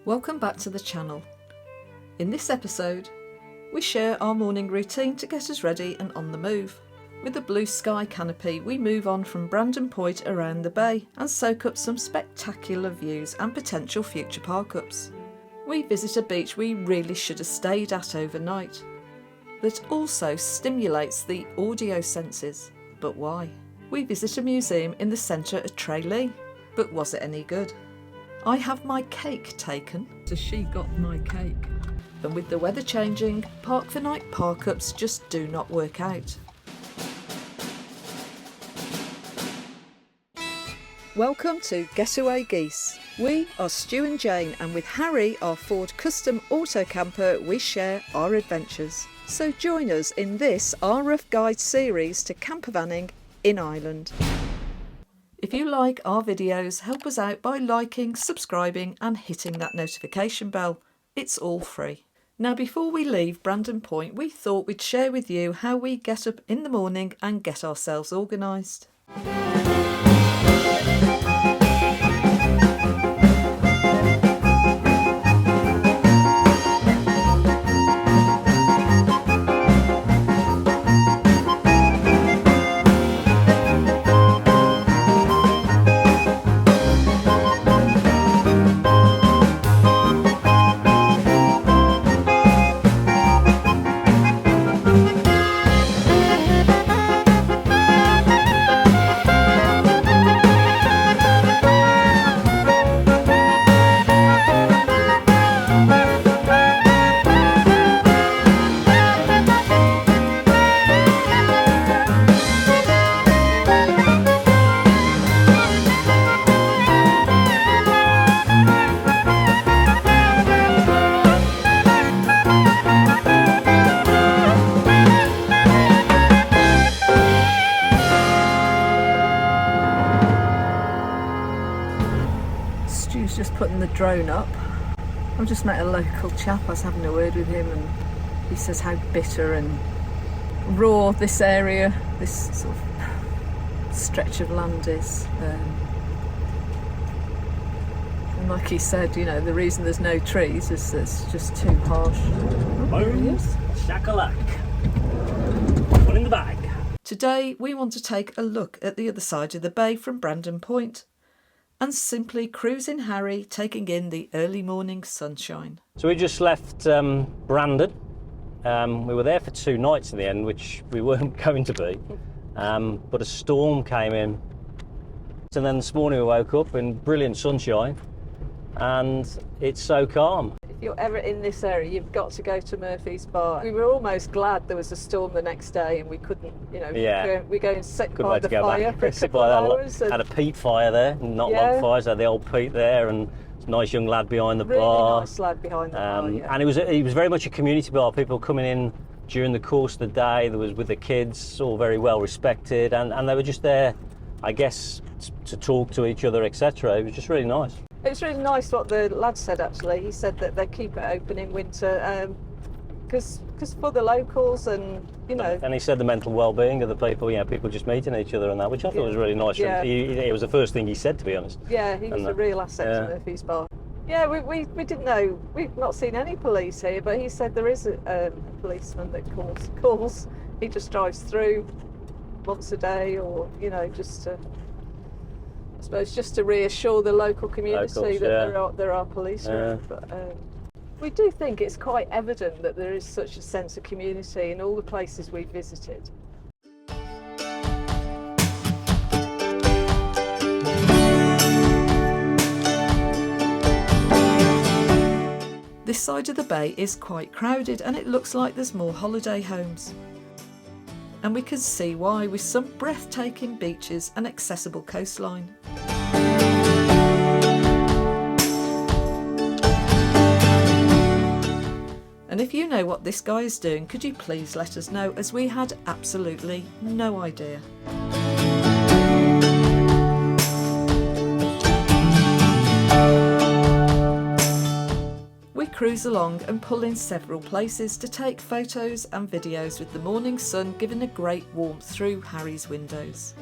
Welcome back to the channel. In this episode, we share our morning routine to get us ready and on the move. With a blue sky canopy, we move on from Brandon Point around the bay and soak up some spectacular views and potential future parkups. We visit a beach we really should have stayed at overnight, that also stimulates the audio senses. But why? We visit a museum in the centre of Tralee. But was it any good? I have my cake taken, so she got my cake. And with the weather changing, park for night parkups just do not work out. Welcome to GetawayGeese. We are Stu and Jane, and with Harry, our Ford custom auto-camper, we share our adventures. So join us in this our rough guide series to campervanning in Ireland. If you like our videos, help us out by liking, subscribing and hitting that notification bell. It's all free. Now before we leave Brandon Point, we thought we'd share with you how we get up in the morning and get ourselves organised. Stu's just putting the drone up. I've just met a local chap. I was having a word with him and he says how bitter and raw this area, this sort of stretch of land is. And like he said, you know, the reason there's no trees is that it's just too harsh. Boom, shakalak. One in the bag. Today we want to take a look at the other side of the bay from Brandon Point and simply cruising Harry, taking in the early morning sunshine. So we just left Brandon. We were there for 2 nights in the end, which we weren't going to be. But a storm came in. And then this morning we woke up in brilliant sunshine and it's so calm. If you're ever in this area, you've got to go to Murphy's Bar. We were almost glad there was a storm the next day and we couldn't, you know, we go and sit by the fire for a couple of hours. Had a peat fire there, not log fires, had the old peat there and a nice young lad behind the really bar. Nice lad behind the bar, yeah. And it was very much a community bar, people coming in during the course of the day, there was with the kids, all very well respected and they were just there, I guess, to talk to each other, etc. It was just really nice. It was really nice what the lad said actually. He said that they keep it open in winter because for the locals and, you know. And he said the mental well-being of the people, you know, people just meeting each other and that, which I thought was really nice. Yeah. It was the first thing he said, to be honest. Yeah, he was a real asset to Murphy's Bar. Yeah, we didn't know, we've not seen any police here, but he said there is a policeman that calls. He just drives through once a day or, you know, just to, I suppose, just to reassure the local community that there are police around. But we do think it's quite evident that there is such a sense of community in all the places we've visited. This side of the bay is quite crowded and it looks like there's more holiday homes. And we can see why, with some breathtaking beaches and accessible coastline. And if you know what this guy is doing, could you please let us know, as we had absolutely no idea. We cruise along and pull in several places to take photos and videos with the morning sun giving a great warmth through Harry's windows.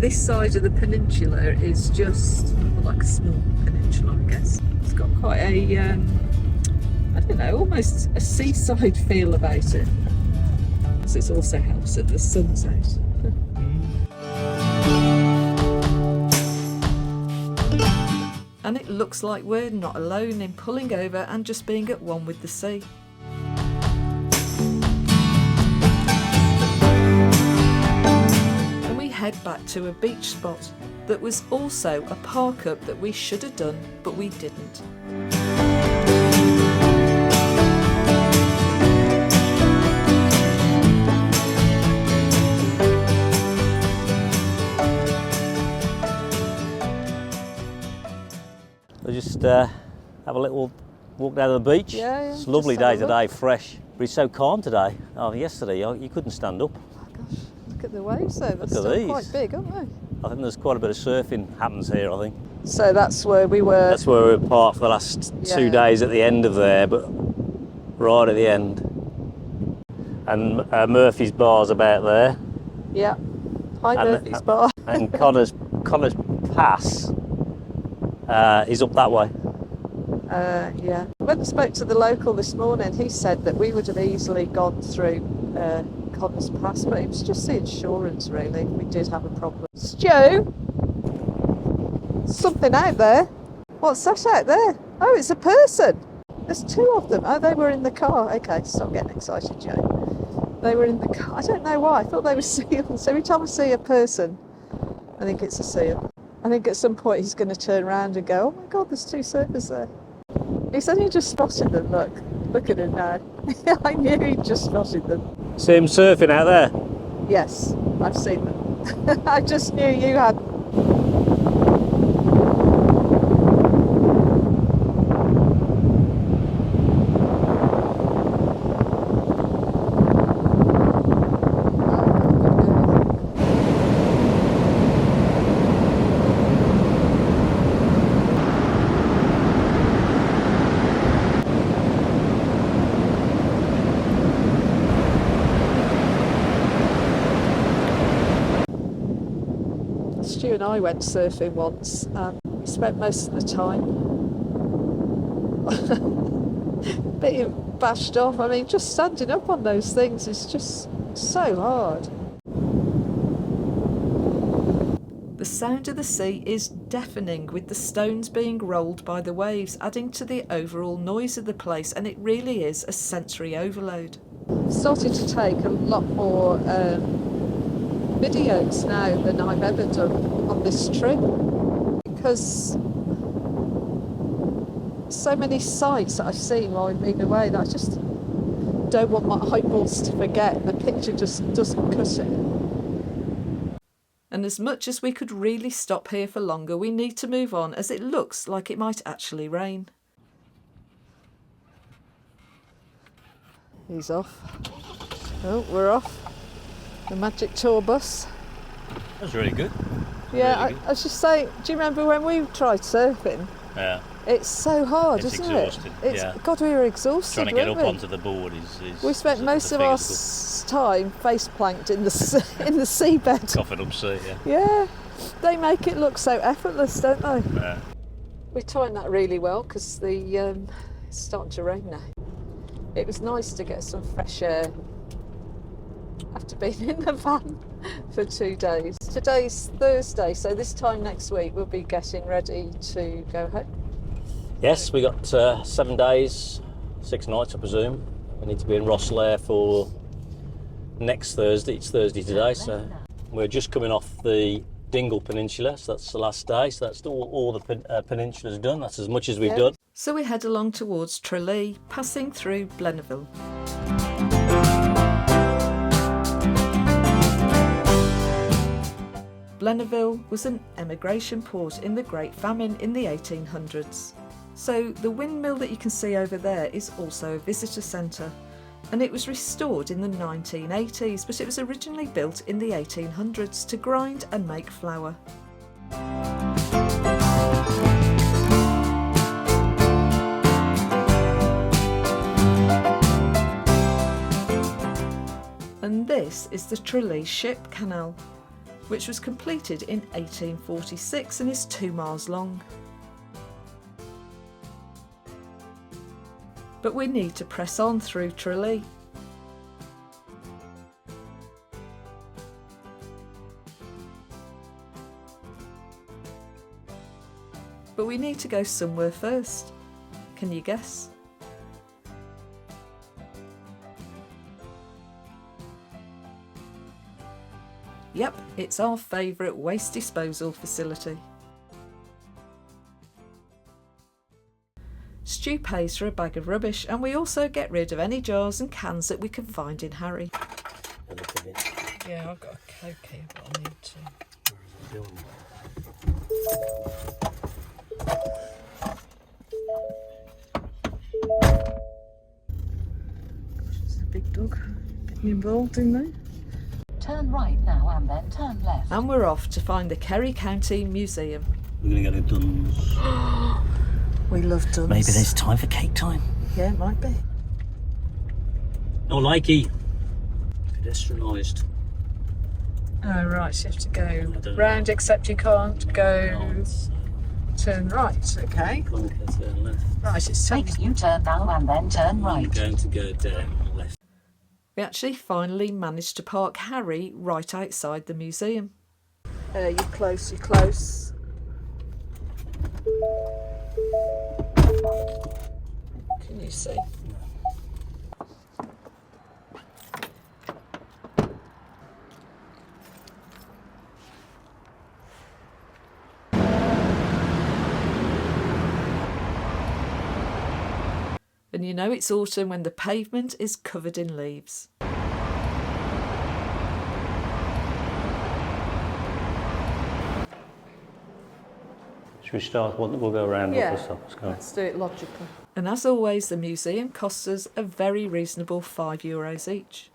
this side of the peninsula is just like a small peninsula, I guess. It's got quite a, I don't know, almost a seaside feel about it. So it also helps that the sun's out. And it looks like we're not alone in pulling over and just being at one with the sea. And we head back to a beach spot that was also a Parkup that we should have done, but we didn't. We'll just have a little walk down to the beach. Yeah, it's a lovely day today, fresh. But it's so calm today. Oh, yesterday you couldn't stand up. Oh gosh, look at the waves though, they're Look at still quite big, aren't they? I think there's quite a bit of surfing happens here, I think. So that's where we were. That's where we were parked for the last 2 days at the end of there, but right at the end. And Murphy's Bar's about there. Yeah, hi Murphy's Bar. And Connor's Pass is up that way. Yeah. I went and spoke to the local this morning. He said that we would have easily gone through Connor's Pass, but it was just the insurance really. We did have a problem. Stu, something out there. What's that out there? Oh, it's a person. There's 2 of them. Oh, they were in the car. Okay, stop getting excited, Joe. They were in the car. I don't know why. I thought they were seals. Every time I see a person, I think it's a seal. I think at some point he's going to turn around and go, oh my God, there's 2 surfers there. He said he just spotted them. Look at him now. I knew he just spotted them. See him surfing out there? Yes, I've seen them. I just knew you had. Stu and I went surfing once and we spent most of the time being bashed off. I mean, just standing up on those things is just so hard. The sound of the sea is deafening, with the stones being rolled by the waves, adding to the overall noise of the place, and it really is a sensory overload. I've started to take a lot more videos now than I've ever done on this trip, because so many sights that I've seen while we've been away that I just don't want my eyeballs to forget. The picture just doesn't cut it. And as much as we could really stop here for longer, we need to move on, as it looks like it might actually rain. He's off. Oh, we're off. The magic tour bus. That's really good. Yeah, really good. I was just saying, do you remember when we tried surfing? Yeah. It's so hard, It's isn't exhausting, it? yeah. God, we were exhausted. Trying to get up weren't we? onto the board is We spent most of our time face planked in the seabed. coughing up sea, yeah. Yeah, they make it look so effortless, don't they? Yeah. We timed that really well because it's starting to rain now. It was nice to get some fresh air after being in the van for 2 days. Today's Thursday, so this time next week we'll be getting ready to go home. Yes, we got 7 days, 6 nights, I presume. We need to be in Rosslare for next Thursday. It's Thursday today, so we're just coming off the Dingle Peninsula, so that's the last day. So that's all the peninsula's done. That's as much as we've done. So we head along towards Tralee, passing through Blennerville. Blennerville was an emigration port in the Great Famine in the 1800s. So the windmill that you can see over there is also a visitor centre, and it was restored in the 1980s, but it was originally built in the 1800s to grind and make flour. And this is the Tralee Ship Canal. which was completed in 1846 and is 2 miles long. But we need to press on through Tralee. But we need to go somewhere first. Can you guess? Yep, it's our favourite waste disposal facility. Stu pays for a bag of rubbish, and we also get rid of any jars and cans that we can find in Harry. Yeah, I've got a Coke here, but I need to. There's a big dog getting involved in there. Turn right now and then turn left. And we're off to find the Kerry County Museum. We're going to go to Duns. We love Duns. Maybe there's time for cake time. Yeah, it might be. No likey. Pedestrianised. Oh right, so you have to go round, except you can't go turn right, okay. Conquer, turn left. Right, it's Make taking. you turn now and then turn right. I'm going to go down left. We actually finally managed to park Harry right outside the museum. You're close, you're close. Can you see? And you know it's autumn when the pavement is covered in leaves. Should we start? We'll go around. Yeah, Let's go. let's do it logically. And as always, the museum costs us a very reasonable €5 each.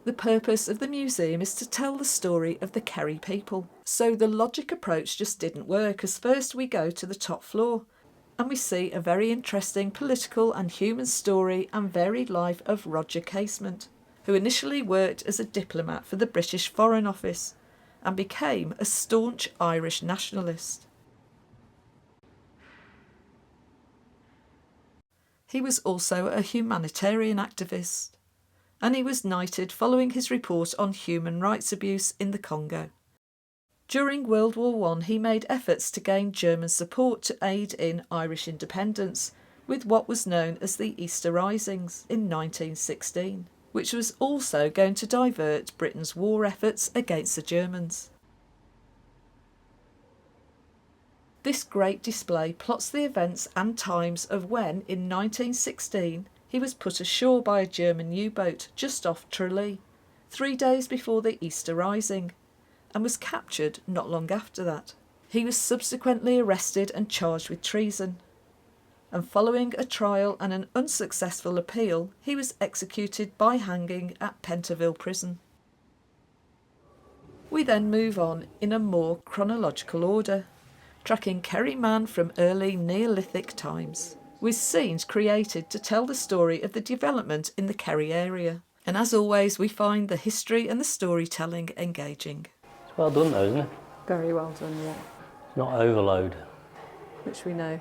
The purpose of the museum is to tell the story of the Kerry people. So the logic approach just didn't work, as first we go to the top floor and we see a very interesting political and human story and varied life of Roger Casement, who initially worked as a diplomat for the British Foreign Office and became a staunch Irish nationalist. He was also a humanitarian activist, and he was knighted following his report on human rights abuse in the Congo. During World War I, he made efforts to gain German support to aid in Irish independence with what was known as the Easter Risings in 1916, which was also going to divert Britain's war efforts against the Germans. This great display plots the events and times of when, in 1916, he was put ashore by a German U-boat just off Tralee, 3 days before the Easter Rising, and was captured not long after that. He was subsequently arrested and charged with treason, and following a trial and an unsuccessful appeal, he was executed by hanging at Pentonville Prison. We then move on in a more chronological order, tracking Kerry man from early Neolithic times, with scenes created to tell the story of the development in the Kerry area. And as always, we find the history and the storytelling engaging. It's well done though, isn't it? Very well done, yeah. It's not overload. Which we know.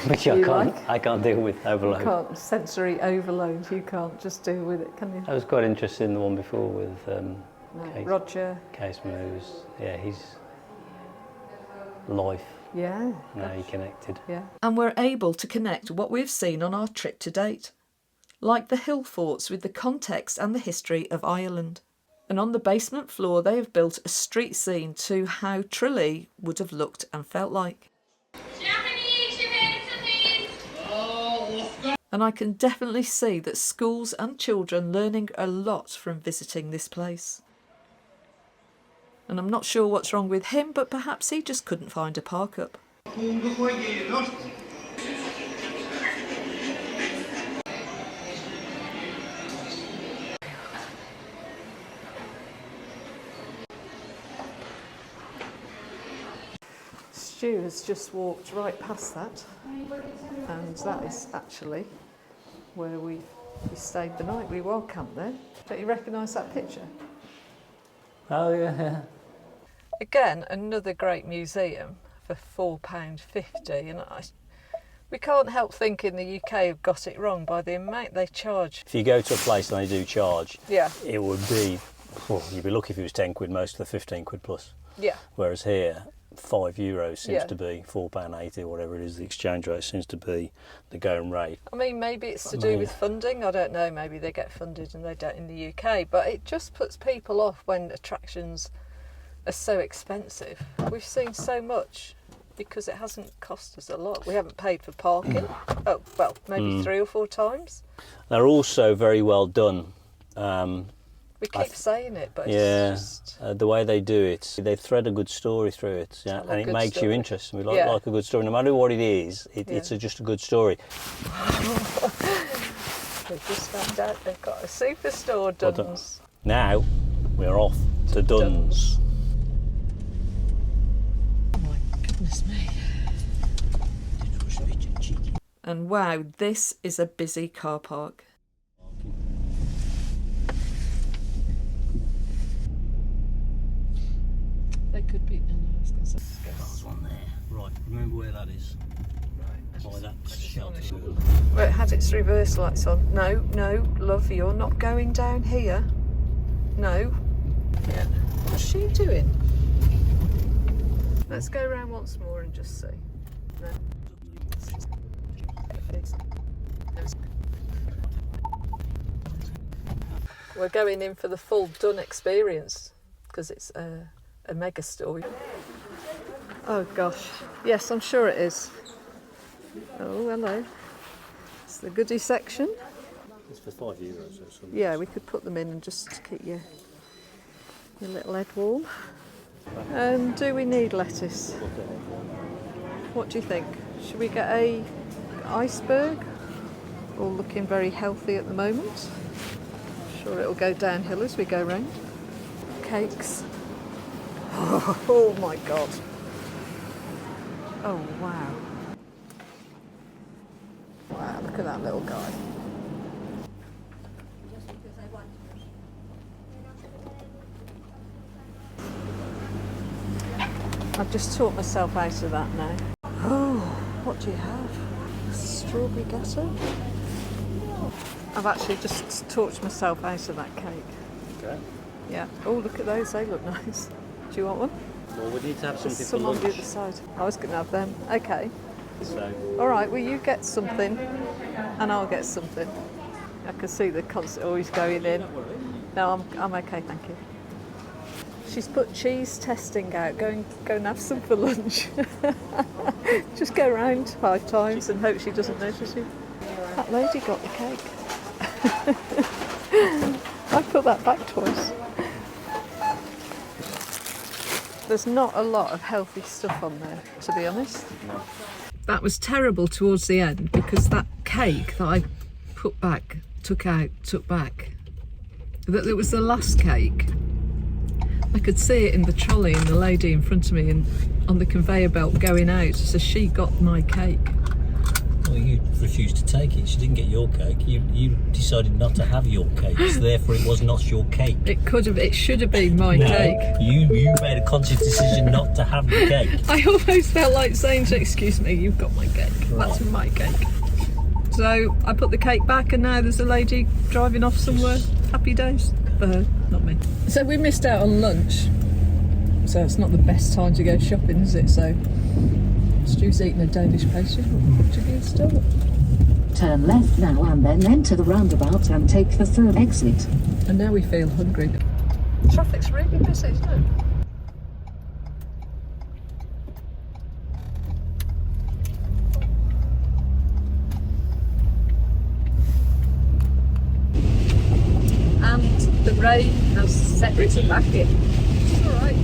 Which I can't deal with overload. You can't sensory overload, you can't just deal with it, can you? I was quite interested in the one before with Roger. Casement, he's life. Yeah. Now he connected. Yeah. And we're able to connect what we've seen on our trip to date, like the hill forts with the context and the history of Ireland. And on the basement floor they have built a street scene to how Tralee would have looked and felt like. And I can definitely see that schools and children learning a lot from visiting this place. And I'm not sure what's wrong with him, but perhaps he just couldn't find a Parkup. Stu has just walked right past that, and that is actually where we stayed the night. We were camped there. Don't you recognise that picture? Oh yeah. Again, another great museum for £4.50, and we can't help thinking the UK have got it wrong by the amount they charge. If you go to a place and they do charge, Yeah. it would be, you'd be lucky if it was 10 quid, most of the 15 quid plus. Yeah. Whereas here, €5 seems Yeah. to be £4.80 or whatever it is, the exchange rate seems to be the going rate. I mean, maybe it's to do with funding, I don't know, maybe they get funded and they don't in the UK, but it just puts people off when attractions are so expensive. We've seen so much because it hasn't cost us a lot. We haven't paid for parking. Oh, well, maybe 3 or 4 times. They're also very well done. We keep saying it, but Yeah, it's just... the way they do it, they thread a good story through it, yeah, Tell a and it good makes you story. interested. We like, Yeah. like a good story, no matter what it is. It's just a good story. They've just found out they've got a superstore, Duns. Now we're off to Duns. Oh my goodness me. And wow, this is a busy car park. They could be... No, I was going to say... There's one there. Right, remember where that is? Right. By that shelter. Well, it had its reverse lights on. No, no, love, you're not going down here. No. Yeah. What's she doing? Let's go around once more and just see. No. We're going in for the full Dun experience because it's a mega store. Oh gosh, yes, I'm sure it is. Oh, hello. It's the goodie section. It's for €5 or something. Yeah, we could put them in and just keep your little head warm. Do we need lettuce? What do you think? Should we get a iceberg? All looking very healthy at the moment. Sure it'll go downhill as we go round. Cakes. Oh my god. Oh wow. Wow, look at that little guy. I've just taught myself out of that now. Oh, what do you have? Strawberry gatto? I've actually just taught myself out of that cake. Okay. Yeah. Oh, look at those. They look nice. Do you want one? Well, we need to have There's something some for on lunch. the other side. I was going to have them. Okay. So, All right. Well, you get something, and I'll get something. I can see the constant always going in. No, I'm okay, thank you. She's put cheese testing out. Go and have some for lunch. Just go round 5 times and hope she doesn't notice you. That lady got the cake. I put that back twice. There's not a lot of healthy stuff on there, to be honest. That was terrible towards the end because that cake that I put back, took back, that it was the last cake. I could see it in the trolley and the lady in front of me and on the conveyor belt going out, so she got my cake. well, you refused to take it. She didn't get your cake. You decided not to have your cake, so therefore it was not your cake. It should have been my cake. You made a conscious decision not to have the cake. I almost felt like saying to her, excuse me, you've got my cake. Right. That's my cake. So I put the cake back and now there's a lady driving off somewhere. Happy days for her, not me. So we missed out on lunch. So it's not the best time to go shopping, is it? So Stu's eating a Danish pastry or Portuguese still. Turn left now and then enter the roundabout and take the third exit. And now we feel hungry. Traffic's really busy, isn't it? And the rain has set its back in. It's alright.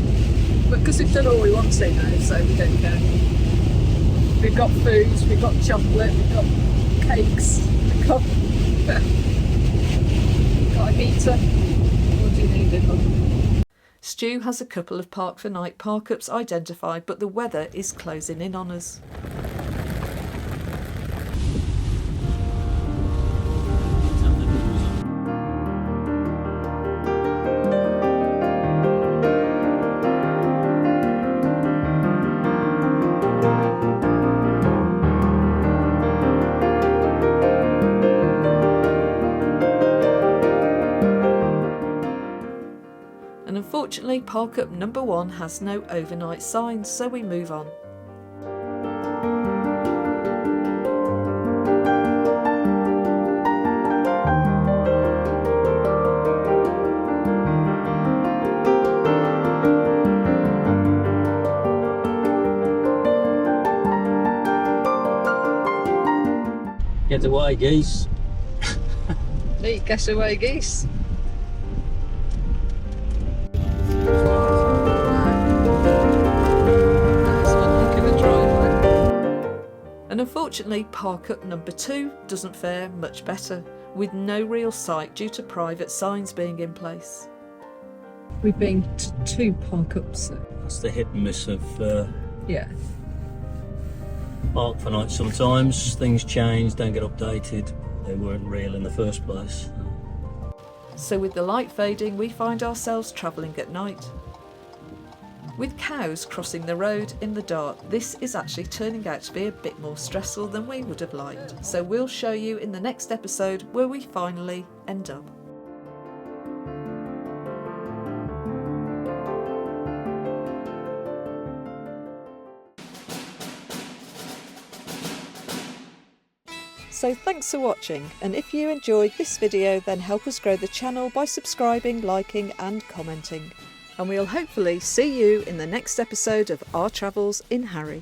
But because we've done all we want to now, so we don't care. We've got foods, we've got chocolate, we've got cakes, we've got a heater. What do you need it on? Stu has a couple of Park for Night Parkups identified, but the weather is closing in on us. Unfortunately, Parkup number 1 has no overnight signs, so we move on. GetawayGeese. Neat GetawayGeese. And unfortunately, Parkup number 2 doesn't fare much better, with no real sight due to private signs being in place. We've been to 2 Parkups. That's the hit and miss of Yeah. Park for night. Sometimes things change, don't get updated. They weren't real in the first place. So with the light fading, we find ourselves travelling at night. With cows crossing the road in the dark, this is actually turning out to be a bit more stressful than we would have liked. So we'll show you in the next episode where we finally end up. So thanks for watching, and if you enjoyed this video then help us grow the channel by subscribing, liking and commenting. And we'll hopefully see you in the next episode of Our Travels in Harry.